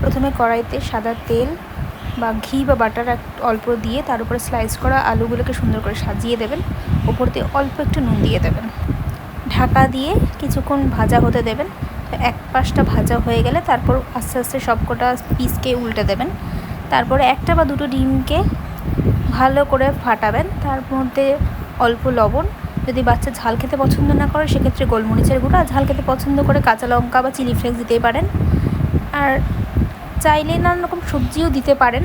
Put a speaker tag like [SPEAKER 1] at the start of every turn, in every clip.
[SPEAKER 1] প্রথমে কড়াইতে সাদা তেল বা ঘি বা বাটার অল্প দিয়ে তার উপরে স্লাইস করা আলুগুলোকে সুন্দর করে সাজিয়ে দেবেন। ওপর দিয়ে অল্প একটু নুন দিয়ে দেবেন। ঢাকা দিয়ে কিছুক্ষণ ভাজা হতে দেবেন। তো এক পাশটা ভাজা হয়ে গেলে তারপর আস্তে আস্তে সবকটা পিসকে উল্টে দেবেন। তারপরে একটা বা দুটো ডিমকে ভালো করে ফাটাবেন। তার মধ্যে অল্প লবণ, যদি বাচ্চা ঝাল খেতে পছন্দ না করে সেক্ষেত্রে গোলমরিচের গুঁড়ো, ঝাল খেতে পছন্দ করে কাঁচা লঙ্কা বা চিলি ফ্লেক্স দিতেই পারেন। আর চাইলে নানান রকম সবজিও দিতে পারেন।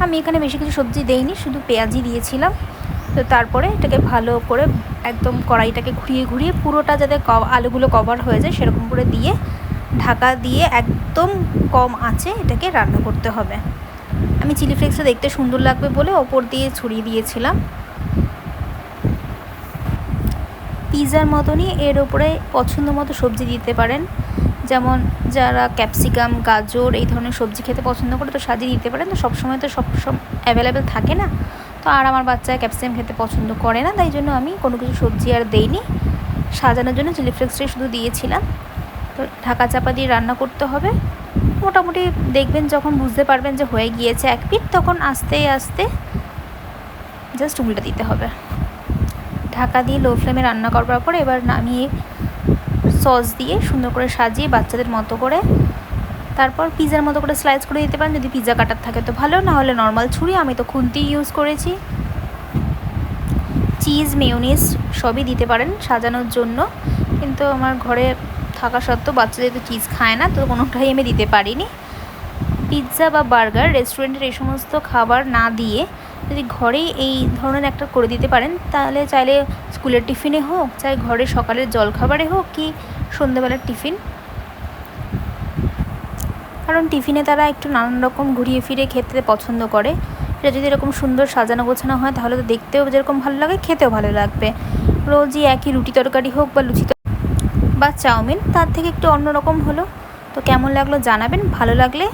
[SPEAKER 1] আমি এখানে বেশি কিছু সবজি দেইনি, শুধু পেঁয়াজই দিয়েছিলাম। তো তারপরে এটাকে ভালো করে একদম কড়াইটাকে ঘুরিয়ে ঘুরিয়ে পুরোটা যাতে আলুগুলো কভার হয়ে যায় সেরকম করে দিয়ে ঢাকা দিয়ে একদম কম আঁচে এটাকে রান্না করতে হবে। আমি চিলি ফ্লেক্সটা দেখতে সুন্দর লাগবে বলে ওপর দিয়ে ছড়িয়ে দিয়েছিলাম। পিৎজার মতনই এর ওপরে পছন্দ মতো সবজি দিতে পারেন, যেমন যারা ক্যাপসিকাম, গাজর এই ধরনের সবজি খেতে পছন্দ করে তো সাজিয়ে দিতে পারেন। তো সবসময় তো সব অ্যাভেলেবেল থাকে না, তো আর আমার বাচ্চা ক্যাপসিকাম খেতে পছন্দ করে না, তাই জন্য আমি কোনো কিছু সবজি আর দেইনি। সাজানোর জন্য চিলি ফ্লেক্সটাই শুধু দিয়েছিলাম। তো ঢাকা চাপা দিয়ে রান্না করতে হবে। মোটামুটি দেখবেন যখন বুঝতে পারবেন যে হয়ে গিয়েছে এক পিঠ, তখন আস্তে আস্তে জাস্ট উল্টে দিতে হবে। ঢাকা দিয়ে লো ফ্লেমে রান্না করবার পরে এবার নামিয়ে সস দিয়ে সুন্দর করে সাজিয়ে বাচ্চাদের মতো করে তারপর পিৎজার মতো করে স্লাইস করে দিতে পারেন। যদি পিৎজা কাটার থাকে তো ভালো, না হলে নর্মাল ছুরি, আমি তো খুন্তি ইউজ করেছি। চিজ, মেয়োনিজ সবই দিতে পারেন সাজানোর জন্য, কিন্তু আমার ঘরে থাকা সত্ত্বেও বাচ্চা যেহেতু চিজ খায় না তো কোনোটাই আমি দিতে পারিনি। পিৎজা বা বার্গার রেস্টুরেন্টের এই সমস্ত খাবার না দিয়ে যদি ঘরেই এই ধরনের একটা করে দিতে পারেন, তাহলে চাইলে স্কুলের টিফিনে হোক, চাই ঘরে সকালের জলখাবারে হোক কি সন্ধ্যেবেলার টিফিন, কারণ টিফিনে তারা একটু নানান রকম ঘুরিয়ে ফিরে খেতে পছন্দ করে। এটা যদি এরকম সুন্দর সাজানো গোছানো হয় তাহলে তো দেখতেও যেরকম ভালো লাগে খেতেও ভালো লাগবে। রোজই একই রুটি তরকারি হোক বা লুচি বা চাউমিন, তার থেকে একটু অন্যরকম হলো। তো কেমন লাগলো জানাবেন, ভালো লাগলে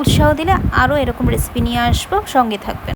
[SPEAKER 1] উৎসাহ দিলে আরও এরকম রেসিপি নিয়ে আসবো, সঙ্গে থাকবেন।